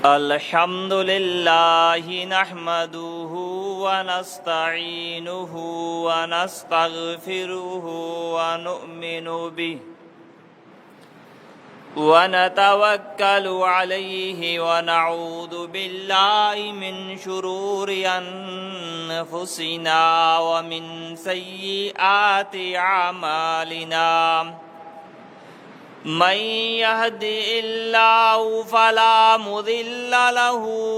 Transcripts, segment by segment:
الحمد لله نحمده ونستعينه ونستغفره ونؤمن به ونتوكل عليه ونعوذ بالله من شرور أنفسنا ومن سيئات أعمالنا من يهد الله فلا مضل له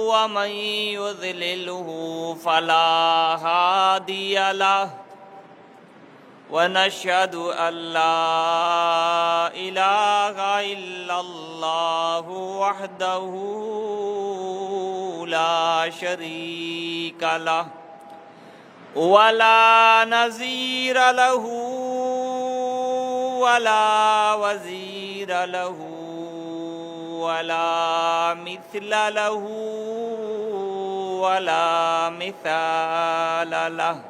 ومن يضلله فلا هادي له ونشهد أن لا إله إلا الله وحده لا شريك له ولا نظير له ولا وزير له ولا مثل له ولا مثال له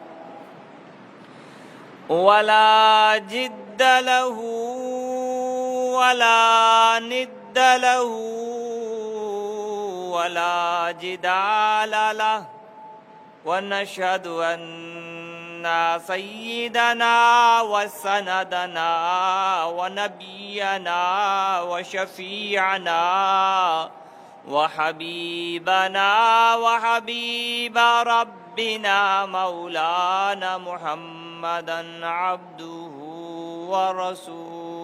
ولا جد له ولا ند له ولا جدال له ونشهد أن سيدنا وسندنا ونبينا وشفيعنا وحبيبنا وحبيب ربنا مولانا محمدا عبده ورسوله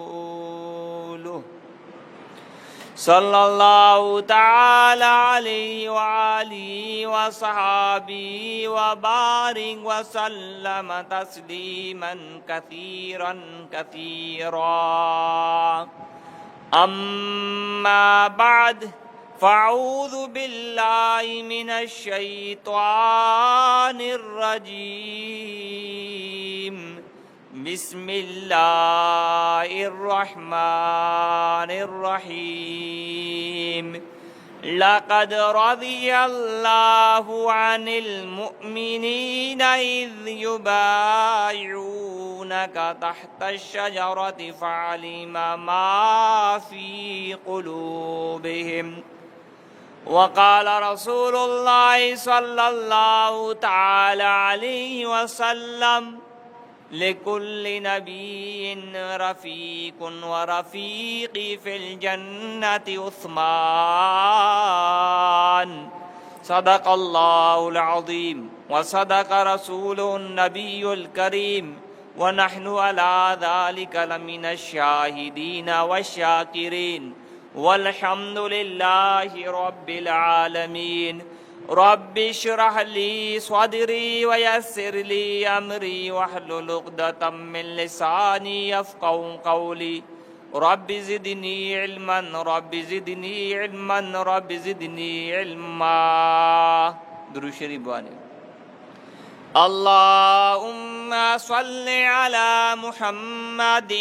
صلى الله تعالى عليه وآله وصحابه وبارك وسلم تسليما كثيرا كثيرا أما بعد فأعوذ بالله من الشيطان الرجيم بسم الله الرحمن الرحيم لقد رضي الله عن المؤمنين إذ يبايعونك تحت الشجرة فعلم ما في قلوبهم وقال رسول الله صلى الله تعالى عليه وسلم لكل نبي رفيق ورفيقي في الجنة عثمان صدق الله العظيم وصدق رسوله النبي الكريم ونحن على ذلك لمن الشاهدين والشاكرين والحمد لله رب العالمين رب اشرح لي صدري ويسر لي أمري واحلل عقدة من لساني يفقهوا قولي رب زدني علما رب زدني علما رب زدني علما درود شریف بوانی اللهم صل على محمد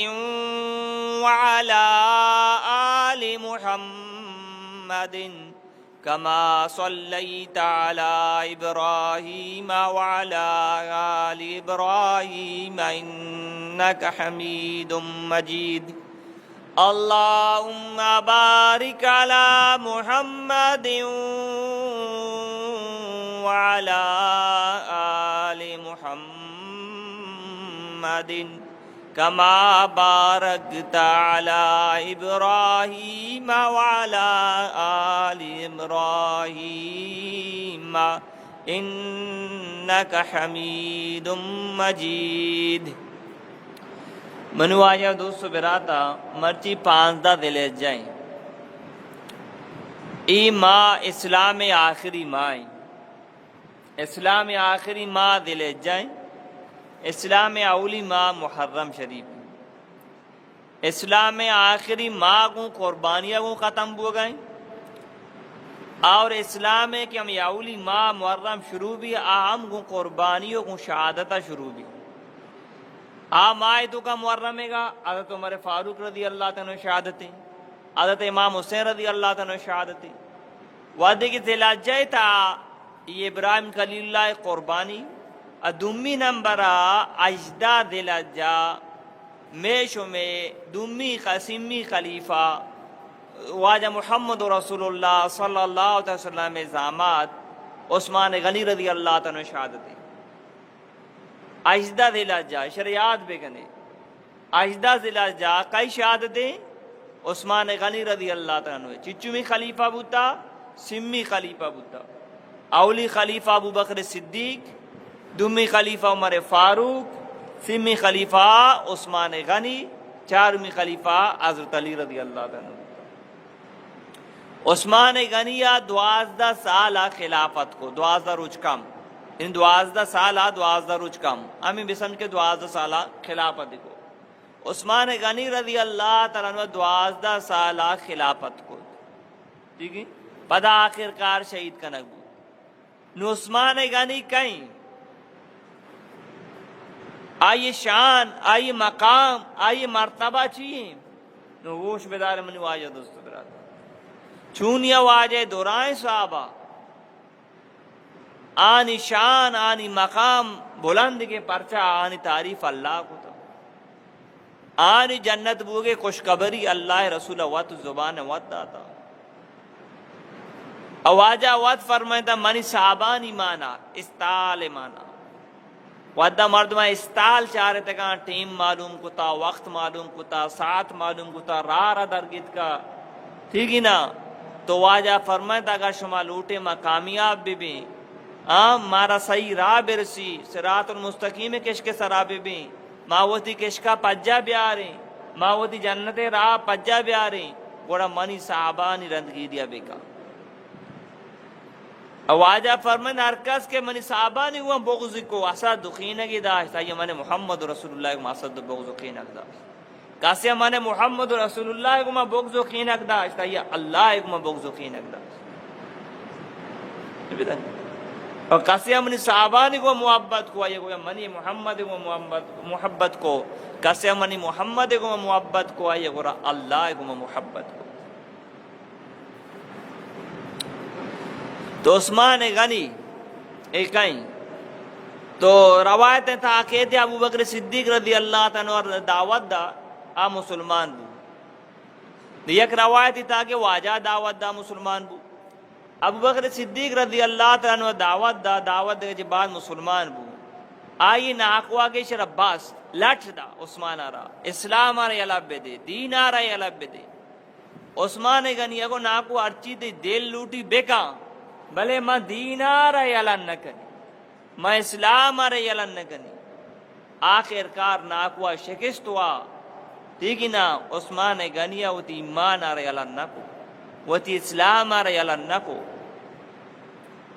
وعلى آل محمد كما صليت على إبراهيم وعلى آل إبراهيم إنك حميد مجيد اللهم بارك على محمد وعلى آل محمد كما باركت على إبراهيم وعلى آل إبراهيم إنك حميد مجيد منواجہ دوست براتا مرچی 15 دلے جائیں ای ماں اسلام آخری ماں اسلام آخری ماں دلے جائیں اسلام اولی ماہ محرم شریف اسلام آخری ماہ کو قربانیاں کو ختم ہو گئیں اور اسلام کے ہم اولی ماہ محرم شروع بھی اہم کو قربانیوں کو شہادتہ شروع بھی آئے تو کا محرم گا حضرت عمر فاروق رضی اللہ تعالیٰ شہادتیں حضرت امام حسین رضی اللہ تعالیٰ شہادتیں وعدے کی تلاجہ تھا یہ ابراہیم خلیل اللہ قربانی ادومی نمبر اجداد دلجا میشو میں دومی قسمی خلیفہ واجہ محمد رسول اللہ صلی اللہ علیہ وسلم زامات عثمان غنی رضی اللہ تعالیٰ شہادت آہستہ ضلع جا شریعت بگنے آہستہ ضلع جا کئی شہادتیں عثمان غنی رضی اللہ تعالیٰ چچمی خلیفہ بوتا سمی خلیفہ بوتا اولی خلیفہ ابو بکر صدیق دومی خلیفہ عمر فاروق سمی خلیفہ عثمان غنی چارمی خلیفہ حضرت علی رضی اللہ تعالیٰ عثمان غنیہ 12 سالہ خلافت کو 12 روز کم ان 12 سالہ 12 روز کم ہمیں بھی سمجھ کے 12 سالہ خلافت کو عثمان غنی رضی اللہ تعالیٰ عنہ 12 سالہ خلافت کو ٹھیک ہے پدا آخر کار شہید کا نگو نو عثمان غنی کہیں آئی شان آئی مقام آئی مرتبہ چاہیے نو ووش بیدار منی واجہ دوستو برات چونیا واجہ دورائیں صحابہ آنی شان آنی مقام بلند کے پرچہ آنی تعریف اللہ کو تو آنی جنت بوگے خوشخبری اللہ رسول وات زبان وات داتا اواجہ وات فرمائتا منی صحابانی مانا استال مانا وادہ مردمہ استال چارے تکا ٹیم معلوم کتا وقت معلوم کتا ساعت معلوم کتا رارا درگت کا ٹھیک ہی نا تو واجہ فرمائتا اگر شما لوٹے ما کامیاب بھی مارا صحیح راہ برسی صراط المستقیم کش کے سرا بھی ماوتی کش کا پجا بیاریں ماوتی جنت راہ پجا بیاریں گوڑا منی صحابانی رندگی دیا بے کا واجہ فرمائن ارکس کے منی صحابانی ہوا بغض کو اسد دخینگی داشتا یہ من محمد رسول اللہ کو اسد بغض خینک داشتا کاسی من محمد رسول اللہ کو بغض خینک داشتا یہ اللہ کو بغض خینک داشتا اور کاسی منی صحابانی کو محبت کو یہ گویا منی محمد کو محبت کو کاسی منی محمد کو محبت کو یہ گویا اللہ کو محبت کو تو عثمان غنی ایکائیں تو روایتیں تھا کہتے ابو بکر صدیق رضی اللہ تعالیٰ دعوت دا مسلمان بو یک روایتی تھا کہ واجہ دعوت دا مسلمان بو ابو بکر صدیق رضی اللہ تعالیٰ دعوت دے کے بعد مسلمان بو آئی ناقوا کے شرباس لٹ دا عثمان آرہ اسلام آرہ یلب دے دین آرہ یلب دے عثمان غنی اگو ناقوا ارچی دے دل لوٹی بیکا بلے میں دین آرہ یلن نکنی میں اسلام آرہ یلن نکنی آخر کار ناقوا شکست ہوا ٹھیک نا عثمان غنی ہوتی ایمان آرہ یلن نکو وتی اسلام آرہ یلن نکو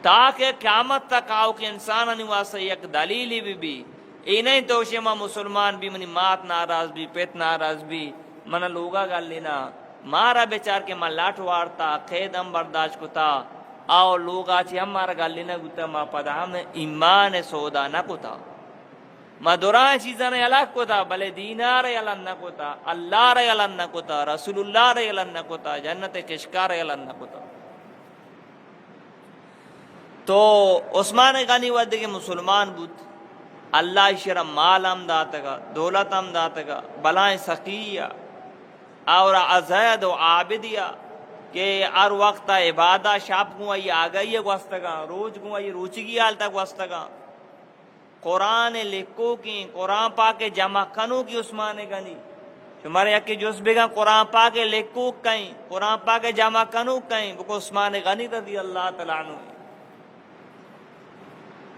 تاکہ قیامت تک آؤ کہ انسانانی واسطہ یک دلیلی بھی ای نہیں توشی ما مسلمان بھی منی مات ناراض بھی پیت ناراض بھی منہ لوگا گل لینا مارا بیچار کے ماں لاٹ وارتا قیدم برداشت کتا آؤ لوگا چی ہم مارا گل لینا گتا ما پدا ہم ایمان سودا نہ کتا ما دوران چیزاں الگ کتا بلے دینار یلن نہ کتا اللہ را یلن نہ کتا رسول اللہ را یلن نہ کتا جنت کشکار یلن نہ کتا تو عثمان غنی ود کے مسلمان بود اللہ شرم مال ہم داتگا دولت ہم داتگا بلائیں سقیہ اور عزید و عابدیہ کہ ہر وقت عبادہ شاپ کو آئی آگئی گوستگا روز کو آئی روچگی حال تک گوستگا قرآن لکھو کی قرآن پاک جمع کنو کی عثمان غنی تمہارے یکی جس بگا قرآن پاک لکھو کہیں قرآن پاک جمع کنو کہیں وہ عثمان غنی رضی اللہ تعالیٰ عنہ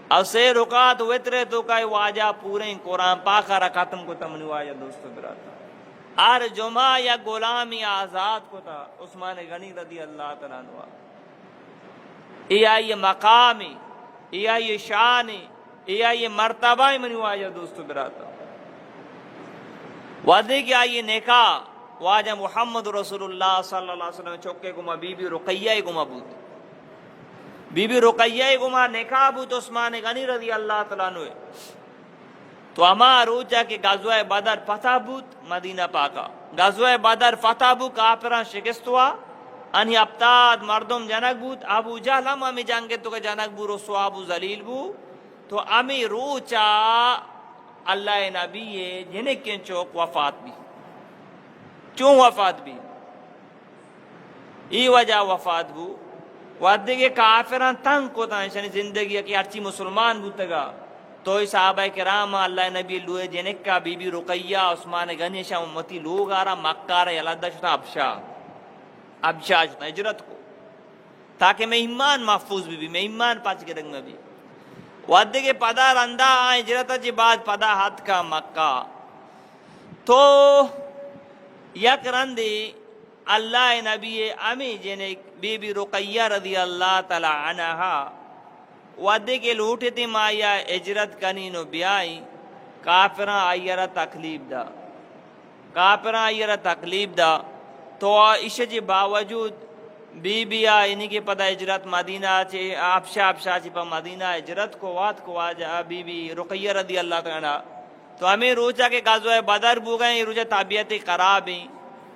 اور سے رکعت وترے تو کئی واجہ پورے قرآن پاک را ختم کو تمنی واجہ دوستو براتا ہر جمعہ یا غلامی آزاد کو تا عثمان غنی رضی اللہ تعالیٰ عنہ یہ مقامی یہ شانی یہ مرتبہ منی واجہ دوستو براتا وعدے کی آئی نکاح واجہ محمد رسول اللہ صلی اللہ علیہ وسلم چوکے گما بی بی رقیہ گما بود بی بی رقیہ گما نکاح بود عثمان غنی رضی اللہ تعالیٰ عنہ تو ہما روچا کہ غزوہ بدر فتح بود مدینہ پاکا غزوہ بدر فتح بود کافران شکست ہوا انہی ابتاد مردم جنگ بود ابو جہل ہم ہمیں جنگے تو کہ جنگ بود رسوا ابو ذلیل بود تو ہمیں روچا اللہ نبی جنہیں کے چوک وفات بھی چون وفات بھی ای وجہ وفات بو ودے کے کافران تنگ کو تھا شنی زندگی کی ہرچی مسلمان بوتگا تو ای صحابہ کرام اللہ نبی لوے جنک کا بی بی رقیہ عثمان غنی شاہ امتی لوگ آرہا مکہ رہا یلدہ شتا ابشا شتا ہجرت کو تاکہ میں ایمان محفوظ بھی میں ایمان پاچ کے رنگ میں بھی ودے کے پدا رندہ ہجرت جی بعد پدا ہاتھ کا مکہ تو یک رندی اللہ نبی امی جنک بی بی رقیہ رضی اللہ تعالی عنہا ودے کے لوٹے تھی مایا ہجرت کنینو بیائی کافران آئیرہ تکلیف دا تو اس جی باوجود بی بی آئینی کے پتہ ہجرت مدینہ چے آبشا چی پا مدینہ ہجرت کو وات کو آجا بی بی رقیہ رضی اللہ تعالی عنہ تو ہمیں روچہ کے غزوہ بدر بو گئے روچہ طبیعت خراب ہیں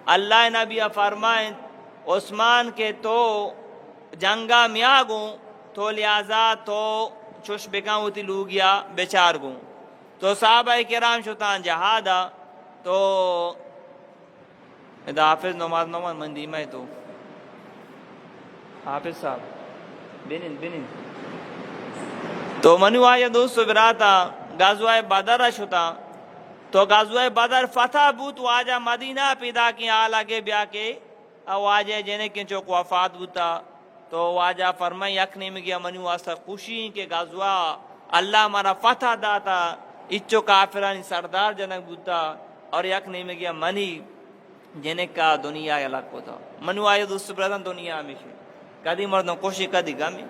اللہ نبی فرمائیں عثمان کے تو جنگا میاں گوں تو لہذا تو چوش بکاں ہوتی لوگیا بیچار گوں تو صحابہ کرام شتان جہادا تو ادا حافظ نماز مندیمہ تو حافظ صاحب بینن تو منو آیا دوستو براتا غزوہ بدر شتا تو غزوہ بدر فتح بوت واجہ مدینہ پیدا کی آلہ کے بیا کے واجہ جنہیں کے چوک وفات بوتا تو واجہ فرمائی یکنی میں گیا منو واسطہ خوشی کے غزوہ اللہ ہمارا فتح داتا اچو کافرانی سردار جنک بوتا اور یکنی میں گیا منی جنہیں کا دنیا الگ کو تھا منو آئے دوست پردن دنیا میں سے کدی مردوں کوشی کدی گامی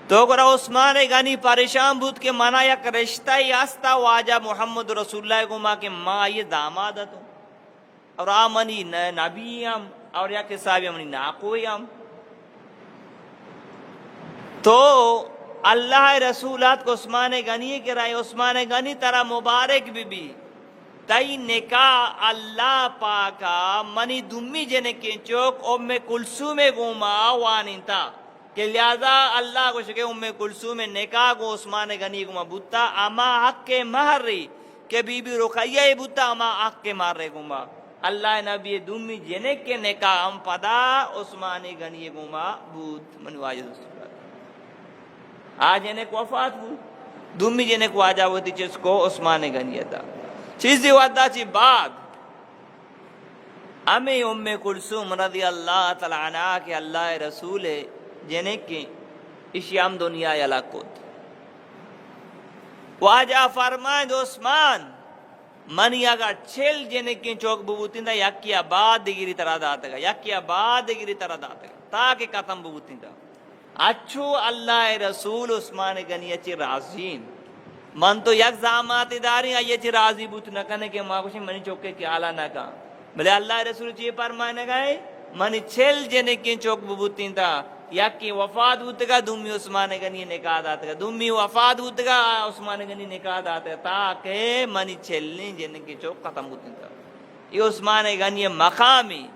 تو گرا عثمان غنی پریشان بود کہ منا یک رشتہ ہی آستا واجہ محمد رسول اللہ کو ماں کہ ماں یہ داماد تو اور آمنی نبی ہم اور یا کہ صاحب منی ناقوی ہم تو اللہ رسولات کو عثمان غنی کے رائے عثمان غنی ترہ مبارک بھی تئی نکاح اللہ پاکا منی دمی جنے کے چوک ام کلثوم گوما وانتا کہ لہذا اللہ کو شکے ام کلثوم نکاح کو عثمان غنی گوما بوتا اما حق کے مہر ری کہ بی بی رقیہ بوتا اما حق کے مہر رے گوما اللہ نبی دمی جنے کے نکاح ہم پدا عثمان غنی گوما بود منو آج آج جنے کو وفات بود دمی جنے کو آجا ہوتی چیز کو عثمان غنی تھا چیزی وعدہ چی بعد امی ام کلثوم رضی اللہ تعالی عنہ کہ اللہ رسول جنہیں کہ اشیام دنیا یا لاکوت واجہ فرمائیں دو عثمان منی اگر چھل جنہیں کہ چوک ببوتین دا یکی آباد دیگری طرح داتا گا یکی آباد دیگری طرح داتا گا تاکہ ختم ببوتین دا اچھو اللہ رسول عثمان غنی اچھی رازین من تو یک زامات داری یہ چی راضی بوت نہ کنے کہ ماں کچھ منی چوکے کی آلہ نہ کہا بلے اللہ رسول چی فرمائے گئے منی چھل جنے کی چوک ببوتین تا یکی وفات ہوتگا دومی عثمان غنی نکاح داتا دومی وفات ہوتگا عثمان غنی نکاح داتا تاکہ منی چھلنی جنے کی چوک ختم ہوتین تا یہ عثمان غنی مقامی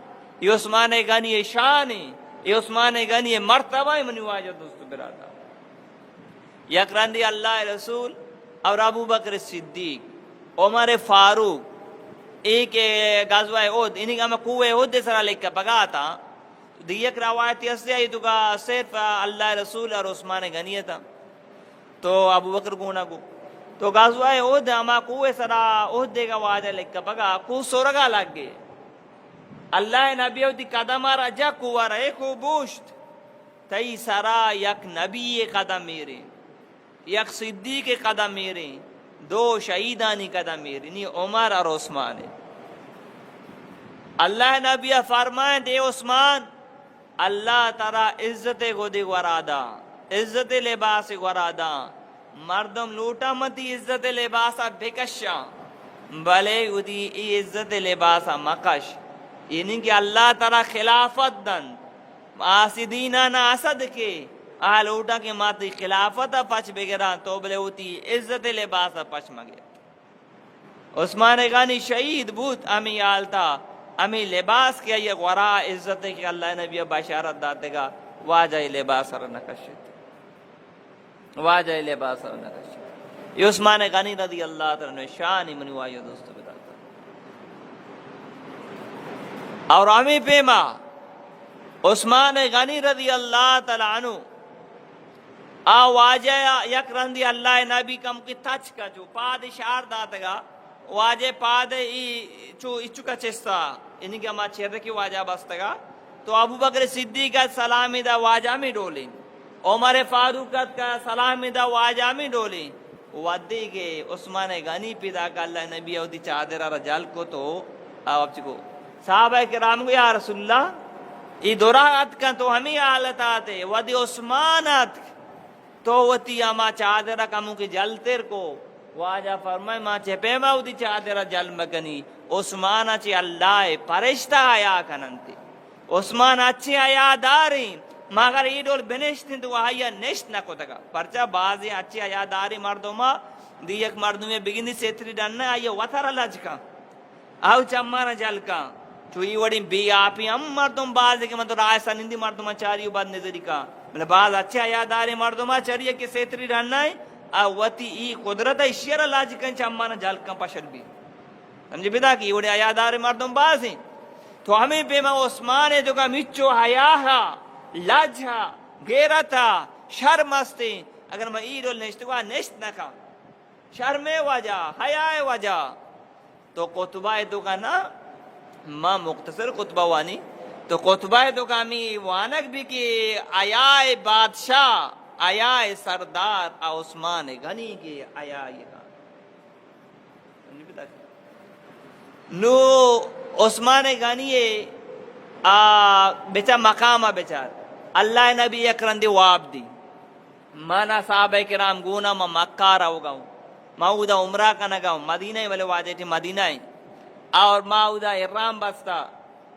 یہ عثمان غنی شانی یہ عثمان غنی مرتبہ منی واجہ دوست براتا یک رندی اللہ رسول اور ابو بکر صدیق عمر فاروق ایک غزوہ احد انہی کا میں قوہ احد سرا لکھ کر پگا تھا دیکھ روایتی اس لیے تو کا صرف اللہ رسول اور عثمان غنی تھا تو ابو بکر گونا کو تو غزوہ احد ہما قوہ سرا احد دے گا واجہ لکھ کر پگا کو سورگا لگ گئے اللہ نبی ہوتی قدم رجا قوہ رہے کو بوشت تئی سرا یک نبی قدم میرے یک صدیق قدم میرے دو شہیدانی قدم میرے نی عمر اور عثمان اللہ نبی فرمائیں دے عثمان اللہ تعالی عزت گودی ورادا عزت لباس ورادا مردم لوٹا متی عزت لباسا بکشا بلے ادی ای عزت لباسا مکش یعنی کہ اللہ تعالی خلافت دن آسدینہ نا اسد کے آل اوٹا کے ماتی خلافت پچ بگران تو بلے ہوتی عزت لباس پچ مگے عثمان غنی شہید بوت امی آلتا امی لباس کیا یہ غرا عزت ہے کہ اللہ نبی بشارت داتے گا واجہ لباس رنکشت واجہ لباس رنکشت یہ عثمان غنی رضی اللہ تعالیٰ عنہ شان منی وایو دوستو بتاتا. اور ہمیں پیما عثمان غنی رضی اللہ تعالیٰ عنہ واجہ یک رندی اللہ نبی کم کی تچ کا جو پاد اشار داتگا واجہ پاد اچو کا چستا یعنی کہ ہما چہرے کی واجہ بستگا تو ابو بکر صدیق کا سلامی دا واجہ میں ڈولی, عمر فاروق کا سلامی دا واجہ میں ڈولی. ودی کے عثمان غنی پیدا کا اللہ نبی اودی چادر رجال کو تو آپ چکو صحابہ کرام کو یا رسول اللہ ای دورات کا تو ہمیں حالت آتے ودی عثمانت تو وتی اما چادر کمو کی جلتر کو واجہ فرمائے ماں چے پیما اودی چادر جل مکنی عثمان اچھی اللہ پرشتہ آیا کننتی عثمان اچھی آیا داری مگر ای ڈول بنشتیں تو آیا نشت نکو تکا پرچہ بعضی اچھی آیا داری مردمہ دی یک مردمی بگنی سیتری ڈننا آیا وطر لجکا او چمانا جلکا چوئی وڑی بی آپی ہم مردم بعضی کے مطلب رائے سنندی مردمہ چاریو بعد نظری کا مطلب بعض اچھی آیا داری مردمہ چاریے کی سیتری ڈننا ہے وتی ای قدرت اشیر لجکا چمانا جلکا پشل بھی سمجھے بیدا کی وڑی آیا داری مردم بعض ہیں تو ہمیں پیما عثمان جو کا مچو حیاہا لجھا غیرتا شرمستی اگر میں ای ڈول نشتوا نشت نکا شرم وجہ حیاء وجہ تو قطبہ تو کا نا ماں مختصر قطبہ وانی تو قطبہ تو کا می وانک بھی کہ آیاء بادشاہ آیاء سردار عثمان غنی کی آیاء یہ نو عثمان غنی بیچا مقامہ بیچار اللہ نبی اکرم دی واب دی مانا صحابہ کرام گونا ما مکہ رہو گاؤں ما اودا عمرہ کا نگاؤں مدینہ ہی والے واجہ تھی مدینہ ہی اور ما اودا احرام بستا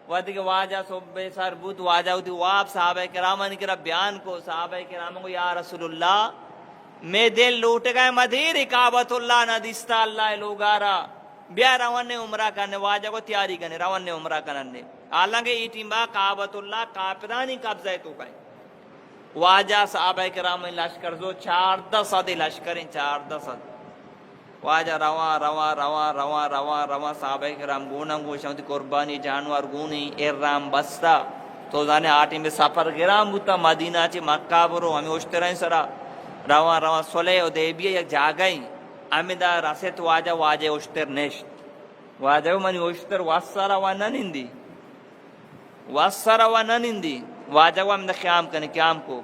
وادی کے واجہ صبح سار بود واجہ ہوتی واب صحابہ کرام نے کرا بیان کو صحابہ کرام کو یا رسول اللہ میں دل لوٹ گئے مدیر کعبۃ اللہ ندیستا اللہ لوگارا بیا روان عمرہ کرنے واجہ کو تیاری کرنے روان عمرہ کرنے حالانکہ یہ ٹیمبا کعبۃ اللہ کافرانی قبضہ تو کہیں واجہ صحابہ کرام لشکر زو 1400 لشکریں 1400 واجہ رواں رواں رواں رواں رواں رواں صحابہ کرام گونا گوشاں تی قربانی جانور گونی احرام بستا تو زانے آٹی میں سفر گرام بوتا مدینہ چی مکہ برو ہمیں اشترائیں سرا رواں رواں صلح حدیبیہ یک جاگئیں ہمیں دا رسیت واجہ اشتر نشت واجہ منی اشتر واسارا وننندی واسارا وننندی واجہ ہم دا قیام کرنے قیام کو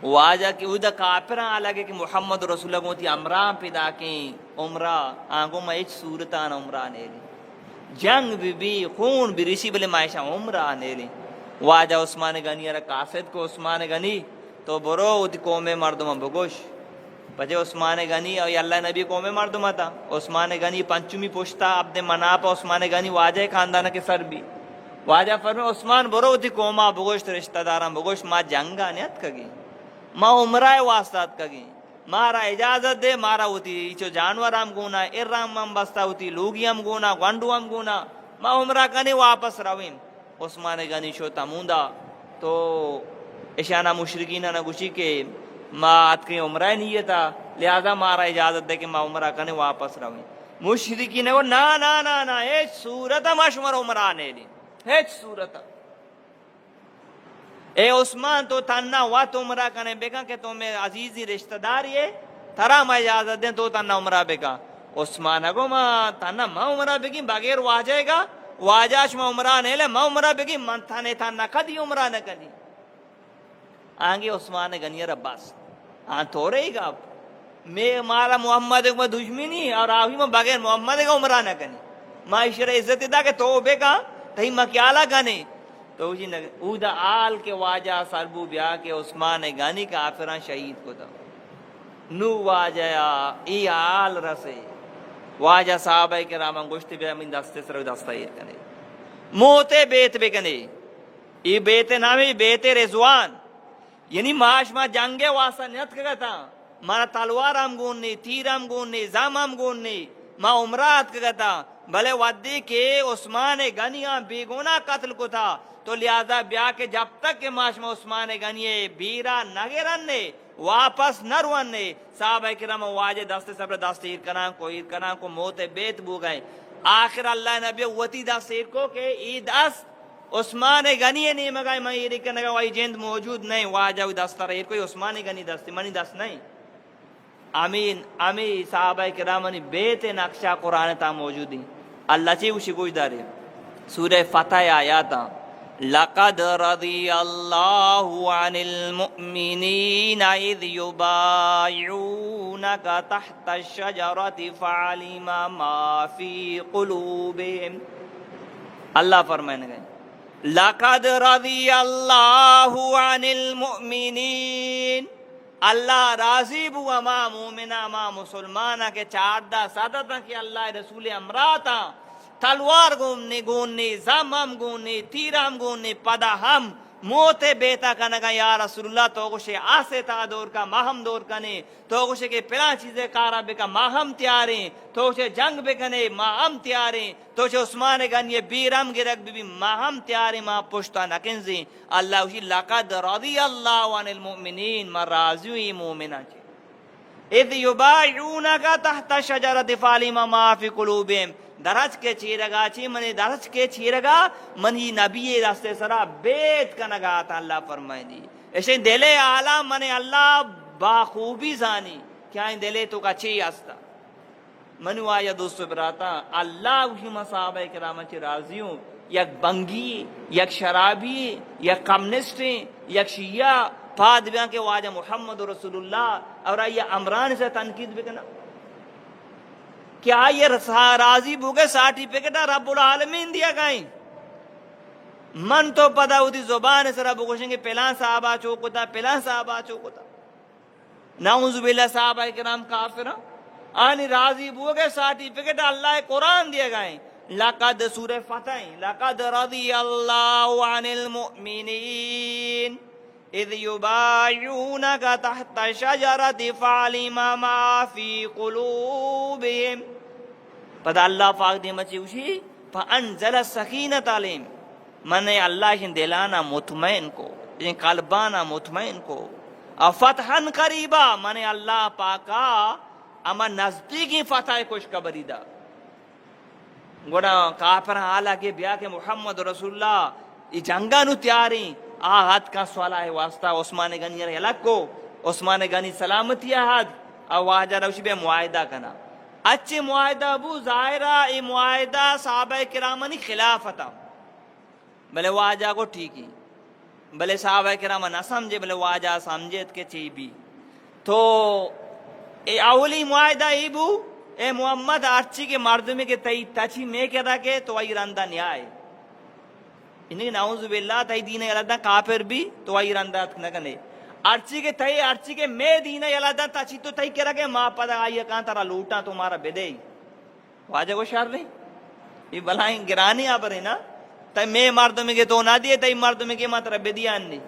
واجہ کی اودا کافران آلگے کہ محمد رسول اللہ کو تی امران پیدا کیں عمرہ آنگوں میں ایچ صورتان عمرہ نیلی جنگ بھی خون بھی رسی بلے معاشہ عمرہ نیلی واجہ عثمان غنی را قاصد کو عثمان غنی تو برو تی قوم مردم بگوش بجے عثمان غنی اور اللہ نبی قوم مردم تھا عثمان غنی پنچمی پوشتا عبد مناپ عثمان غنی واجہ خاندان کے سر بھی واجہ فرمائے عثمان برو تی قومہ بگوشت رشتہ داران بگوشت ما جنگا نیت کگی ما عمرہ واسطات کگی مارا اجازت دے مارا ہوتی چو جانور ہم گونا ارام ہم بستا ہوتی لوگی ہم گونا گوانڈو ہم گونا ما عمرہ کنے واپس رویم عثمان غنی شو تموندا تو اشانہ مشرکین نہ گوشی کے ما آت کے عمرہ نہیں تھا لہذا مارا اجازت دے کہ ما عمرہ کنے واپس رویم مشرکین نے وہ نا ایچ صورتا مشمر عمرہ نے لی ایچ صورتا اے عثمان تو تنہ وات عمرہ کنے بکا کہ تمہیں عزیزی رشتہ دار یہ ترا ما اجازت دیں تو تنہ عمرہ بکا عثمان اگو ما تنہ ما عمرہ بگی بغیر واجہ گا واجہش ما عمرہ نہیں لے ما عمرہ بگی من تنہ کدی عمرہ نہ کدی آنگے عثمان غنی رباس تو رہے گا میں مارا محمد کو دشمنی اور آگی میں بغیر محمد کا عمرہ نہ کنی ما اشرہ عزت دا کہ تو بکا تہی ما کیالا گنے تو جی اودا آل کے واجہ سربو بیا کے عثمان غنی کا آفران شہید کو تھا نو واجہ ای آل رسے واجہ صحابہ کرام گوشت بیا من دستے سر دستائیر کنے موتے بیت بکنے ای بیت نامی بیت رضوان یعنی معاش ما جنگے واسطہ نیت کگا تھا مارا تلوار ہم گوننے تیر ہم گوننے زام ہم گوننے ما عمرات کگا تھا بھلے ودی کے عثمان غنی بیگونا قتل کو تھا تو لہذا بیا کے جب تک کہ معاش میں عثمان غنی بیرا نگرن نے واپس نہ روانے صحابہ کرام واجہ دست صبر دست ایر کنان کو موت بیت بو گئے آخر اللہ نبی وتی دست ایر کو کہ ای دست عثمان غنی نہیں مگائے میں یہ کنگا وائی جند موجود نہیں واجہ دست ایر کوئی عثمان غنی دست منی دست نہیں امین امی صحابہ کرام نے بیت نقشہ قرآن تا موجود ہیں اللہ چی وشی گوش دارے سورہ فتح آیاتا لقد رضی اللہ عن المؤمنین اذ یبایعونک تحت الشجرۃ فعلم ما فی قلوبہم اللہ فرمائنے گئے لقد رضی اللہ عن المؤمنین اللہ راضی بو اما مومنہ اما مسلمانہ کے چاردہ سادتا کہ اللہ رسول امراتا تلوار گونی زمم گونی تیرام گونی پدا ہم موت بیتا کنگا یا رسول اللہ تو گوشے آسے تا دور کا ماہم دور کنے تو گوشے کے پلا چیزیں کارا بکا ماہم تیاریں تو گوشے جنگ بکنے ماہم تیاریں تو گوشے عثمان گن یہ بیرم گرک بھی ماہم تیاریں ماہ پشتا نکنزیں اللہ وشی لقد رضی اللہ عن المؤمنین من راضی مومنہ چی اذ یبایعونک تحت شجرۃ فعلم ما فی قلوبہم درج کے چیرگا چی منی درج کے چیرگا منی نبی راستے سرا بیت کا نگاتا اللہ فرمائے دی ایسے دلے آلہ منی اللہ باخوبی زانی کیا ان دلے تو کا چی آستا منو آیا دوستو براتا اللہ وہی صحابہ کرام چی راضیوں یک بنگی یک شرابی یک کمنسٹیں یک شیعہ پاد بیان کے واجہ محمد رسول اللہ اور یہ عمران سے تنقید بکنا کیا یہ راضی بھوگے سرٹیفکیٹ رب العالمین دیا گئیں من تو پتا ہوتی زبان سے رب گوشیں گے پہلا صحابہ چوکتا پہلا صحابہ چوکتا نعوذ باللہ صحابہ کرام کافر آنی راضی بھوگے سرٹیفکیٹ اللہ قرآن دیا گئیں لقد سورہ فتح لقد رضی اللہ عن المؤمنین اذ یبایعونک تحت شجرۃ فعلم ما فی قلوبہم پتہ اللہ پاک دی مچی وشی فانزل السکینۃ علیہم من اللہ ان دلانا مطمئن کو ان قلبانا مطمئن کو اور فتحا قریبا من اللہ پاکا اما نزدیکی فتح خوشخبری دا گوڑا کافر حالا کے بیا کے محمد رسول اللہ ای جنگا نو تیاری آہد کا سوالا ہے واسطہ عثمان غنی رہی الگ کو عثمان غنی سلامتی آہد اور واجہ روشی بے معاہدہ کنا اچھے معاہدہ ابو ظاہرہ ای معاہدہ صحابہ کرامانی خلافتا بلے واجہ کو ٹھیکی بلے صحابہ کرامہ نہ سمجھے بلے واجہ سمجھت کے چی بھی تو اے اولی معاہدہ ای بو اے محمد ارچی کے مردمی کے تئی تچی میں کہتا کہ تو آئی رندہ نیائے انہیں نعوذ باللہ تئی دین یلدہ کافر بھی تو آئی رندہ نکنے ارچی کے تئی ارچی کے میں دین یلدہ تچی تو تئی کہہ رہا کہ ماں پدا آئی کہاں ترہ لوٹا تمہارا بدے واجہ کو شر لیں یہ بلائیں گرانی آبر ہے نا تئی میں مردمی کے تو نہ دیے تئی مردمی کے ماں ترہ بدیان نہیں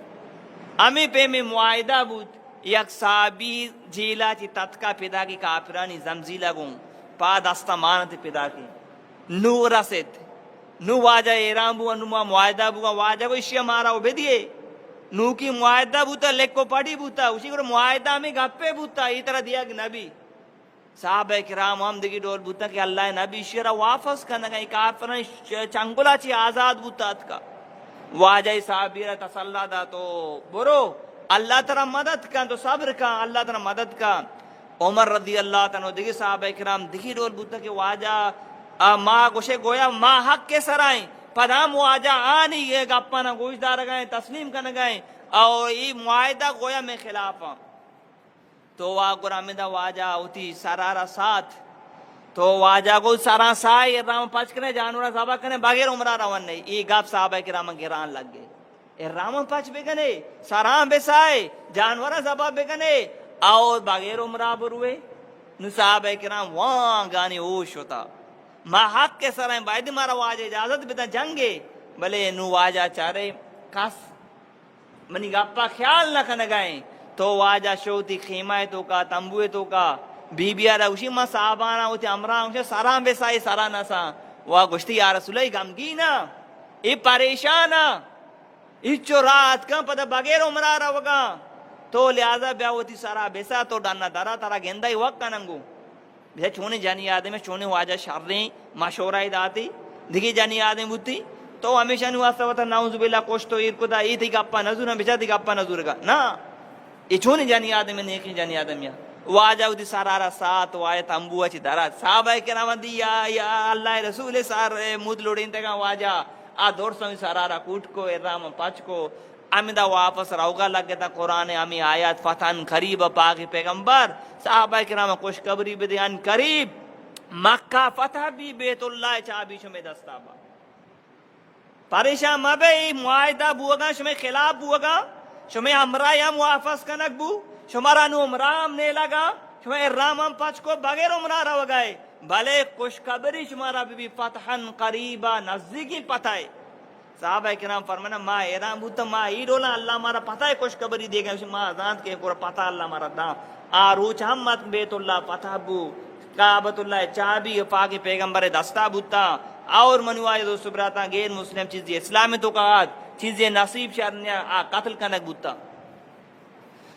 امی پہ میں معاہدہ بود یک صحابی جیلا چی تتکا پیدا کی کافرانی زمزیلا گون پا دستا مانت پیدا کی نو رسید نو واجہ ایران بوا نو معاہدہ بوا واجہ کو اشیاء مارا وہ بدیے نو کی معاہدہ بوتا لیک کو پڑی بوتا اسی کو معاہدہ میں گپے بوتا یہ طرح دیا کہ نبی صحابہ کرام ہم دیکھی ڈول بوتا کہ اللہ نبی اشیاء واپس کرنا گئی کافرانی چنگولا چی آزاد بوتا اتکا واجہ صحابی را تسلح دا تو برو اللہ تعالی مدد کا تو صبر کا اللہ تعالی مدد کا عمر رضی اللہ تعالیٰ دیکھی صحابہ کرام دیکھی ڈول بوتا کہ واجہ ماں گوشے گویا ماں حق کے سرائیں پدام واجہ آنی یہ گپا نہ گوشت دار گئیں تسلیم کرنے گئیں اور یہ معاہدہ گویا میں خلاف ہوں تو گرامیدہ واجہ ہوتی سرارہ ساتھ تو واجہ کو سرا سائی ارام پچ کرنے جانورہ صحابہ کرنے بغیر عمرہ روان نہیں یہ گپ صحابہ کرام گران لگ گئے ارام پچ بگنے سرام بسائے جانورہ صحابہ بگنے اور بغیر عمرہ بروے نو صحابہ کرام وہاں گانی ہوش ہوتا ماں حق کے سرائیں باید مارا واجہ اجازت بیتا جنگے بلے نو واجہ چارے کس منی گپا خیال نہ کنگائیں تو واجہ شوتی خیمہ تو کا تنبوے تو کا بی بی آرہ اسی ماں صحابانا ہوتی امران ہوتی سرام بسائی سرانا سا وہ گشتی یا رسول اللہ گمگینا ای پریشانا ای چو رات کا پتہ بغیر عمرہ رہا وگا تو لہذا بیا ہوتی سارا بیسا تو ڈانا دارا تارا گیندا ہی وقت ننگو بیا چھونے جانی آدمی چھونے واجہ شریں مشورہ داتی دگی جانی آدمی بوتی تو ہمیشہ نہیں واسطہ ہوتا نعوذ باللہ کوش تو ایر کدا ای تھی گپا نظور بیچا تھی گپا نظور گا نا یہ چھونے جانی آدمی نیکی جانی آدمی واجہ ہوتی سارا ساتھ وایت امبو اچھی دارا صحابہ کرام دی یا اللہ رسول سار مود لوڑین تگا واجہ آ دور سمی سارا کوٹ کو ارام پچ کو امیدہ واپس روگا لگے تا قرآن امی آیات فتحن قریب پاکی پیغمبر صحابہ کرام خوش قبری بدیان قریب مکہ فتح بھی بیت اللہ چابی شمی دستابا پریشان مبئی معاہدہ بوگا شمی خلاف بوگا شمی امرہ یا موافظ کنک بو شمارا نو امرام نے لگا شمی ارام پچ کو بغیر امرہ رو گئے بھلے خوش قبری شمارا بھی فتحن قریبا نزدیکی پتہ ہے صحابہ کرام فرمانا ما ایران بوتا ما ایڈولا اللہ مارا پتہ ہے خوش قبری دے گا ما آزاد کے پورا پتہ اللہ مارا دا آروچ ہم مت بیت اللہ پتہ بو کعبت اللہ چابی پاک پیغمبر دستا بوتا اور منوائے دوست براتا غیر مسلم چیزیں اسلامی تو کہا چیزیں نصیب شرنیا قتل کنک بوتا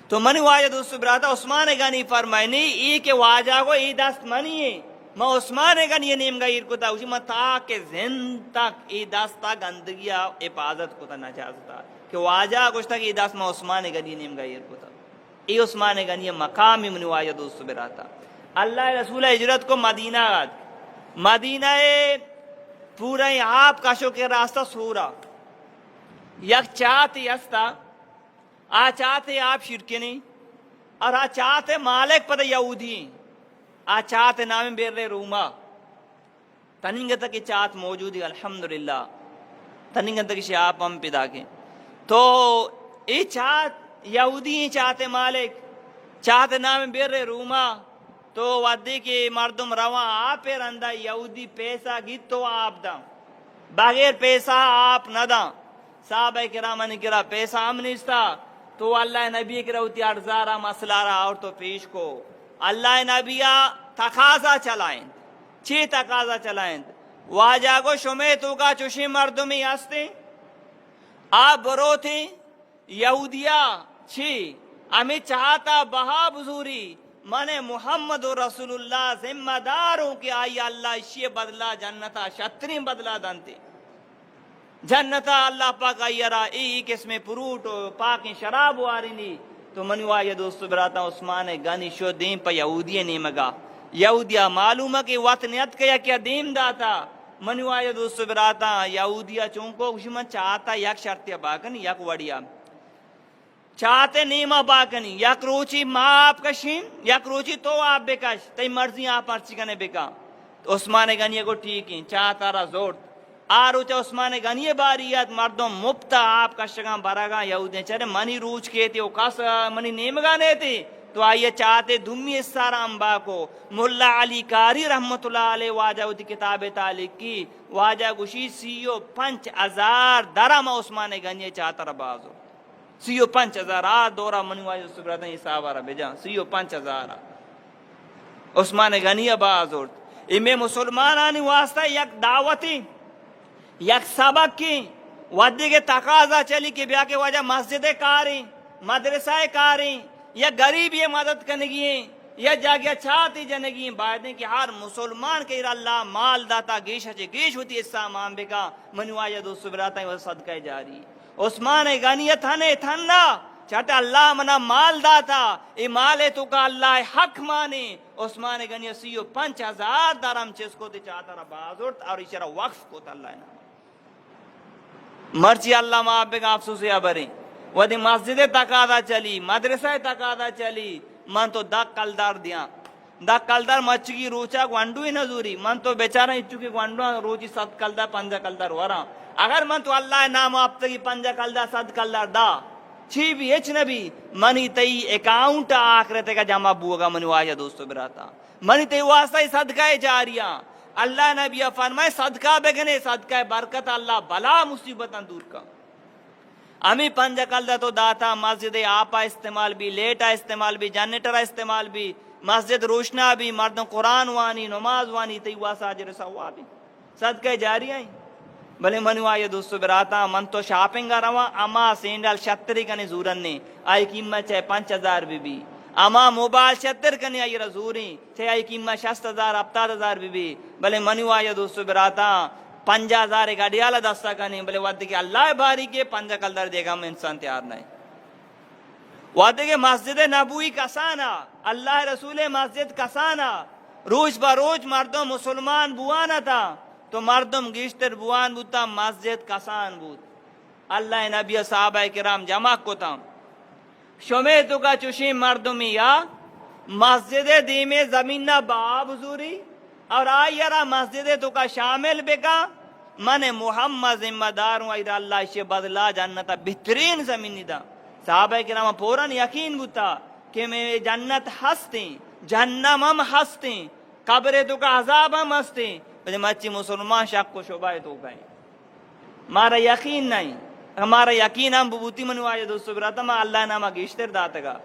تو منوائے دوست براتا عثمان غنی فرمائنی ای کے واجہ کو ای دست منی ہے میں عثمان غنی یہ نیم گئیر کو تا اسی میں تاکہ زن تک ای دستا گندگیا حفاظت کو تا نجازتا کہ واجہ کچھ تک ای دست میں عثمان غنی نیم گئیر کو تا ای عثمان غنی مقامی منوائے دوست براتا اللہ رسول ہجرت کو مدینہ آت مدینہ پورا آپ کاشو کے راستہ سورا یک چاہتے استا آ چاہتے آپ شرکینی اور آ چاہتے مالک پتہ یہودی آ چاہتے نام بیر روما تنینگتا کی چاہت موجود ہے الحمدللہ تنینگتا کی آپ ہم پیدا کے تو ای چاہت یہودی چاہتے مالک چاہتے نام بیر روما تو ودی کی مردم رواں آپ پیر اندہ یہودی پیسہ گیت تو آپ دا بغیر پیسہ آپ نہ دا صحابہ کرام نے کرا پیسہ ہم نستا تو اللہ نبی کرا ہوتی ارزارا مسلارا اور تو پیش کو اللہ نبیہ تقاضا چلائیں چی تقاضا چلائیں واجہ کو شمی تو کا چوشی مردمی ہستے آپ برو تھے یہودیہ چی ہمیں چاہتا بہا بزوری من محمد رسول اللہ ذمہ دار ہوں کہ آئی اللہ اشیے بدلا جنتا شتری بدلا دانتے جنتا اللہ پاک آئی را ای کس میں پروٹ پاکی شراب واری نہیں تو منو آئی دوست براتا عثمان غنی شو دیم پا یہودی نیمگا یہودیہ معلوم ہے کہ وطنیت کیا کیا دیم داتا منو آئی دوست براتا یہودیہ چونکو کچھ من چاہتا یک شرطیہ باکن یک وڑیا چاہتے نیمہ باکنی یک روچی ماں آپ کشین یک روچی تو آپ بکش تی مرضی آپ پرچی کنے بکا عثمان غنی کو ٹھیک ہیں چاہتا را زور آروچا عثمان غنی باریت مردم مبتا آپ کشگاں برگاں یہودیں چرے منی روچ کے تھی کس منی نیمگاں نہیں تھی تو آئیے چاہتے دمی اس سارا انبا کو ملا علی کاری رحمت اللہ علیہ واجہ ہوتی کتاب تعلیق کی واجہ گوشی 5,000 درم عثمان غنی چاہتا را بازو 5,000 دورا منوائی سبراتن حساب آرہ بجان 5,000 عثمان غنی بازورت امی مسلمانانی واسطہ یک دعوتی یک سبق کی ودی کے تقاضا چلی کہ بیا کے وجہ مسجد کاری مدرسہ کاری یا غریب یہ مدد کرنگی ہیں یا جاگیا چاہتی جنگی ہیں باید کہ ہر مسلمان کے اللہ مال داتا گیش ہے گیش ہوتی اس سامان بکا منوائی دو سبراتا ہے وہ صدقہ جاری عثمان غنی تھنے تھنا چاہتے اللہ منا مال داتا ای مال تو کا اللہ حق مانے عثمان غنی 5,000 درم چیز کو تے چاہتا رہا بازورت اور اشارہ وقف کو تا اللہ نام مرچی اللہ ماں بے گا افسوس یا بریں ودی مسجد تقاضا چلی مدرسہ تقاضا چلی من تو دک کلدار دیا دک کلدار مچگی روچا گوانڈوی نظوری من تو بیچارہ اچھو کی گوانڈو روچی 7 کلدار 5 کلدار ورا اگر من تو اللہ نام آپ تکی 5 کلدار 7 کلدار دا چھی بھی اچھ نبی منی تی اکاؤنٹ آخرتے کا جمع بوگا منی واجہ دوستو براتا منی تی واسطہ صدقہ جاریہ اللہ نبی فرمائے صدقہ بگنے صدقہ برکت اللہ بلا مصیبتاں دور کا ہمیں 5 کلدہ تو داتا مسجد آپا استعمال بھی لیٹا استعمال بھی جنریٹر استعمال بھی مسجد روشنا بھی مردوں قرآن وانی نماز وانی تی واسطہ عجر سوا بھی صدقہ جاریہ ہیں بلے منو آئے دوستو براتا من تو شاپنگ روا اما سینڈل 76 کنے زورنے آئی قیمت چاہے 5000 بی اما موبائل 76 کنے آئی رزوری چاہے آئی قیمت 60,000 70,000 بی بلے منو آئے دوستو براتا 50,000 گاڑیالا دستا کنے بلے وعدے کہ اللہ باری کے 5 کلدر دے گا میں انسان تیار نہیں وعدے کہ مسجد نبوی کسانا اللہ رسول مسجد کسانا روز بروز مردم مسلمان بوانا تھا تو مردم گیشتر بوان بوتا مسجد کسان بود اللہ نبی صحابہ کرام جمع کو تھا شمی تو کا چوشی مردمی یا مسجد دیمے زمین با بزوری اور آئیرا مسجد تو کا شامل بکا من محمد ذمہ دار ہوں ایرا اللہ اسے بدلا جنتا بہترین زمینی دا صحابہ کرام پورن یقین بوتا کہ میں جنت ہستیں جہنم ہم ہستیں قبر تو کا عذاب ہم ہستیں بلے مچی مسلمان شک کو شبہ تو گئے ہمارا یقین نہیں ہمارا یقین ہم ببوتی منو آئے دوستو براتا ما اللہ نامہ گیشتر داتگا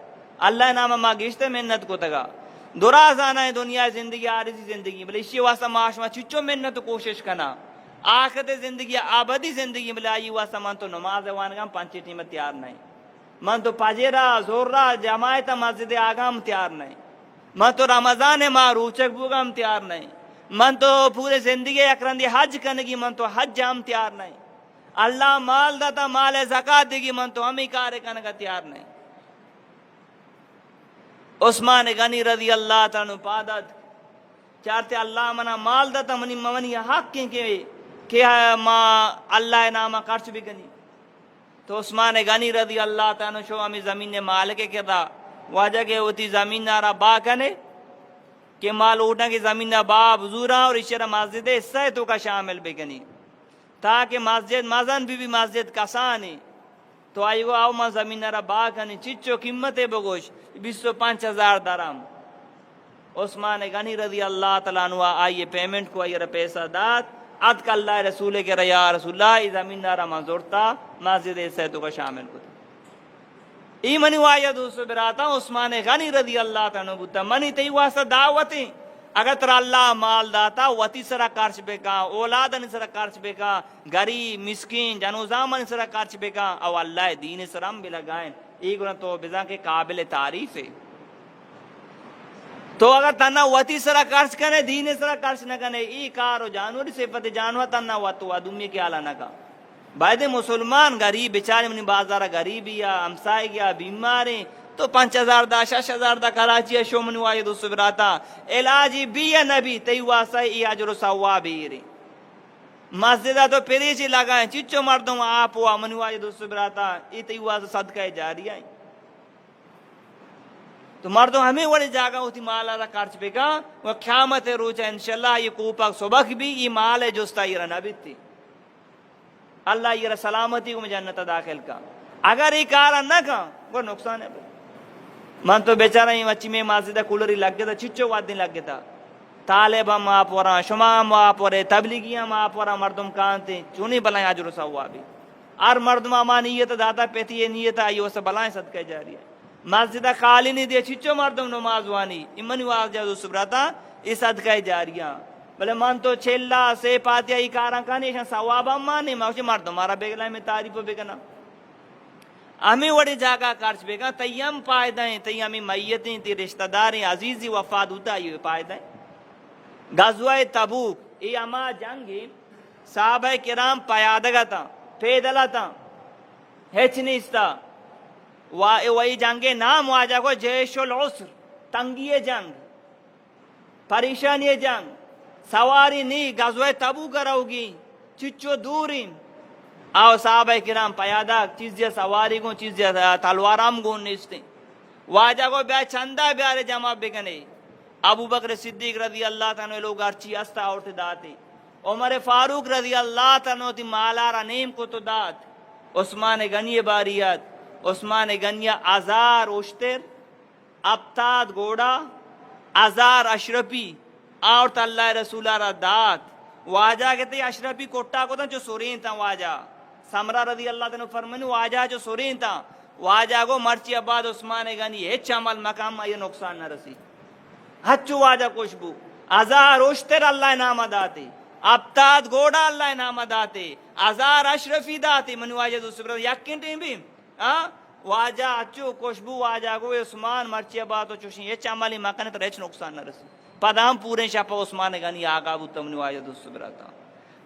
اللہ نامہ ما گیشتر محنت کو تگا دراز آنا ہے دنیا زندگی عارضی زندگی بلے اسی واسطہ معاش ما چچو محنت کوشش کرنا آخرت زندگی آبادی زندگی بلے آئی واسطہ من تو نماز وانگا پانچی ٹیم تیار نہیں من تو پاجیرہ زورہ جماعت مسجد آگام تیار نہیں من تو رمضان ما روچک بوگم تیار نہیں من تو پورے زندگی اکرندی حج کرنے کی من تو حج ہم تیار نہیں اللہ مال داتا مال زکاة دے گی من تو ہمیں کارے کرنے کا تیار نہیں عثمان غنی رضی اللہ تعالیٰ پادت چارتے اللہ منا مال داتا منی حق کہ اللہ نامہ خرچ بھی کنی تو عثمان غنی رضی اللہ تعالیٰ شو ہمیں زمین مالک کرتا واجہ کہ ہوتی زمین نارا با کنے کہ مال اوٹا کی زمین با بزورا اور اشارہ مسجد حصہ تو کا شامل بکنی تاکہ مسجد مزن بھی مسجد کسانی تو آئی گو آو ما زمین را با کنی چچو قیمت بگوش 25,000 درہم عثمان غنی رضی اللہ تعالیٰ عنہ آئیے پیمنٹ کو آئیے پیسہ دات اد کا اللہ رسول کے ریا رسول اللہ زمین را منظورتا مسجد حصہ تو کا شامل کو ای منی وایا دوستو براتا عثمان غنی رضی اللہ تعالیٰ بوتا منی تی واسطہ دعوتی اگر تر اللہ مال داتا وتی سرا کارچ بکا اولادن سرا کارچ بکا غریب مسکین جنوزامن سرا کارچ بکا او اللہ دین سرم بھی لگائیں ای گنا تو بزا کے قابل تعریف ہے تو اگر تنہ وتی سرا کارچ کرنے دین سرا کارچ نہ کرنے ای کارو جانوری صفت جانو تنہ وطو ادمی کے آلہ نہ کا باید مسلمان غریب بیچارے منی بازارہ غریبی یا ہمسائے گیا بیماریں تو 5,000 دا 6,000 دا کراچی شو منو آئے دوستو براتا علاجی بھی یا نبی تی واسطہ ای عجر و ثوابی رہی مسجدہ تو پریچی لگائیں چچو مردوں آپ ہوا منو آئے دوستو براتا ای تی واسطہ صدقہ جاری آئیں تو مردوں ہمیں وڑی جاگا ہوتی مالا را کارچ بکا وہ قیامت روچہ انشاءاللہ یہ کوپاک صبح بھی یہ مال ہے جوستا یہ نبیت تھی اللہ یہ سلامتی کو میں جنت داخل کا اگر یہ کارا نہ کا وہ نقصان ہے من تو بیچارہ ہی مچی میں مسجدہ کولری لگ گیا تھا چچو وادی لگ گیا تھا طالب ہم آپ ورہاں شما ہم آپ ورہے تبلیغی ہم آپ ورہاں مردم کانتے چونی بلائیں عجر و ثوابی اور مردم اما نیت داتا پیتی یہ نیت آئی وہ سے بلائیں صدقہ جاری ہے مسجدہ خالی نہیں دیا چچو مردم نماز وانی امنی واز جادو سبراتا یہ صدقہ جاریاں بلے من تو چھلا سے پاتیا ہی کاراں کانی ایشان ثواب ہم مانی موشی مردم مارا بیگلائیں میں تعریف بگنا ہمیں وڑی جاگا کارچ بگا تیم پائدائیں تی ہمیں میتیں تی رشتہ داریں عزیزی وفاد ہوتا یہ پائدائیں غزوہ تبوک یہ اما جنگی صحابہ کرام پیادگا تا پیدلا تا ہیچ نیستا وہی جنگے نام واجہ کو جیش العسر تنگی جنگ پریشانی جنگ سواری نہیں غزوہ تبوک رہوگی چچو دوری آو صحابہ کرام پیادہ چیزیں سواری کو چیزیں تلوارام کو نیستے واجہ کو بیا چندہ بیارے جمع بکنے ابو بکر صدیق رضی اللہ تعالیٰ لوگ ارچی استا اٹھ داتے عمر فاروق رضی اللہ تعالیٰ تی مالارا نیم کو تو دات عثمان غنی باریت عثمان غنی ازار اشتر ابتاد گوڑا ازار اشرفی اور اللہ رسولہ را دات واجہ کہتے اشرفی کوٹا کو تھا جو سورین تھا واجہ سمرہ رضی اللہ تعالیٰ فرمانی واجہ جو سورین تھا واجہ کو مرچی عباد عثمان غنی ہیچ عمل مقام یہ نقصان نہ رسی ہچو واجہ خوشبو ازار اشتر اللہ نام داتے ابتاد گوڑا اللہ نام داتے ازار اشرفی داتے منو واجہ دوست برات یقین ٹیم بھی واجہ اچو خوشبو واجہ کو عثمان مرچی باتو چوشیں یہ چامالی مکانے تو ریچ نقصان نہ رسی پدام پورے شاپا عثمان گانی آقا بوتا منو واجہ دوست براتا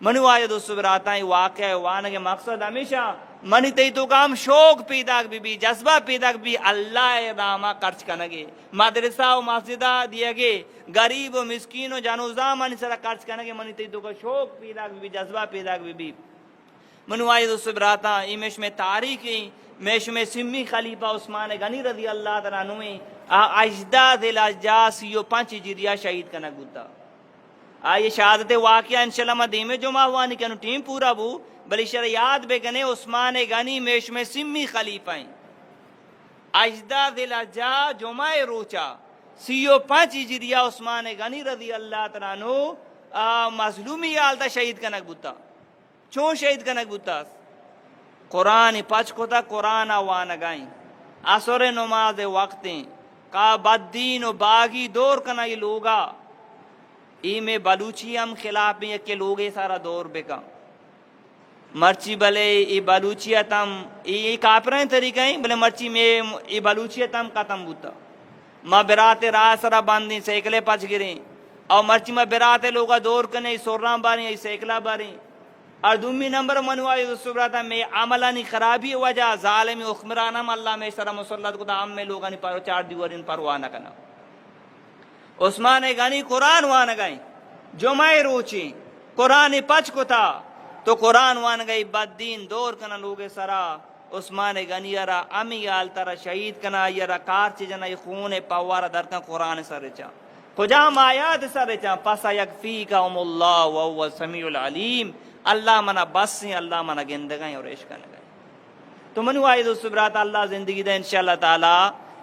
منو واجہ دوست براتا ہی واقعہ وانگے مقصد ہمیشہ منی تی تو کام شوق پیدا بھی جذبہ پیدا بھی اللہ راما خرچ کنگے مدرسہ و مسجدہ دیے گے غریب و مسکین و جانوزہ منی سرا خرچ کنگے منی تی تو کا شوق پیدا بھی جذبہ پیدا بھی منو واجہ دوست براتا ایمیش میں تاریخی میش میں سمی خلیفہ عثمان غنی رضی اللہ تعالیٰ عنہ میں اجداد الاجداد 35 ہجریہ شہید کنک بوتا یہ شہادت واقعہ انشاءاللہ میں دیمے جو ماہوانی کنو ٹیم پورا بو بلی شرح یاد بے گنے عثمان غنی میش میں سمی خلیفہ ہیں اجداد الاجداد جمعہ روچا 35 ہجریہ عثمان غنی رضی اللہ تعالیٰ عنہ مظلومی آلتا شہید کنک بوتا چون شہید کنک بوتا قرآن پچ کو تھا قرآن وانگائیں عصر نماز وقتیں کا بددین و باغی دور کنا یہ لوگا ای میں بلوچی ہم خلاف میں کہ لوگے سارا دور بکا مرچی بلے ای بلوچیت ہم ای کافرین طریقیں بلے مرچی میں ای بلوچیت ہم ختم بوتا ماں برات راہ سارا باندیں سیکلے پچ گریں اور مرچی ماں برات لوگا دور کنے سوران باریں ای سیکلہ باریں اور دومی نمبر منوائی دوستو براتا میں عملانی خرابی وجہ ظالمی اخمرانم اللہ میں سرا مسلط کو دا ہم میں لوگانی پارو 4 دیوارین پروانا کنا عثمان غنی قرآن وانگائیں جمعہ روچیں قرآن پچ کو تھا تو قرآن وانگائی بددین دور کنا لوگے سرا عثمان غنی یرا امی آلتارا شہید کنا یرا کارچ جنا خون پوارا درکن قرآن سر چا خجام آیات سر چا پسا یکفیکہم اللہ وہو السمیع العلیم اللہ منا بس ہیں اللہ منا گندگائیں اور عشق نگائیں تو منو آئی دوست برات اللہ زندگی دے انشاءاللہ تعالی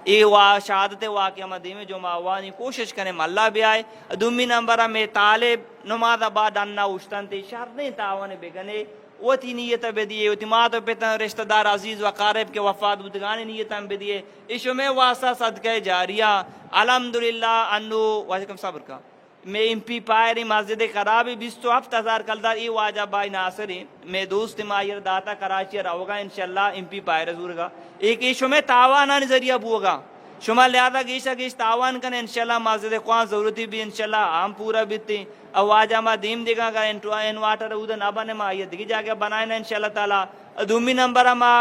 اے شہادت واقعہ مدی میں جو ماوانی کوشش کریں اللہ بھی آئے دومی نمبرہ میں طالب نماز آباد اننا اشتن تے شرطیں تاوانے بگنے وہ تی نیت بدیے وہ تی ماتو پیتا رشتہ دار عزیز و قارب کے وفات بودگانی نیتاں بدیے ایشو میں واسطہ صدقہ جاریہ الحمدللہ انو وعلیکم صبر کا میں امپی پائری مسجد خرابی 27,000 کلدار ای واجہ بائی ناصری میں دوست مائر داتا کراچی رہوگا انشاءاللہ امپی پائر زور گا ایک ایشو میں تاوانان ذریعہ بوگا شما لہذا گیشا گیش تاوان کنے انشاءاللہ مسجد قوان ضرورتی بھی انشاءاللہ ہم پورا بیتی واجہ ما دیم دیگا گا انوارٹر اودا نبانے ما یہ دیگی جاگہ بنائینا انشاءاللہ تعالی دومی نمبر ما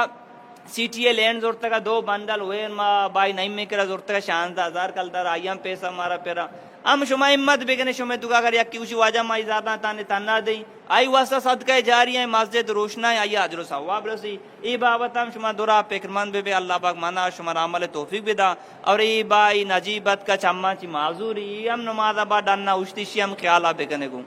سی ٹی اے لینڈ زورتا کا 2 بندل ہوئے ما بائی نائم میں کرا زورتا کا 16,000 کلدار آئیم پیسہ مارا پیرا ہم شما امت بگنے شما تو اگر یکی اوشی واجہ مائی زارنا تانے تنہ دیں آئی واسطہ صدقہ جاری ہیں مسجد روشنا ہے آئی عجر و ثواب رسی ای بابت ہم شما دورا پیکرمند بے اللہ پاک منا شما عمل توفیق بدا اور ای بائی نجیبت کا چمہ چی معذوری ہم نماز آباد ڈاننا اشتیشی ہم خیالہ بگنے گوں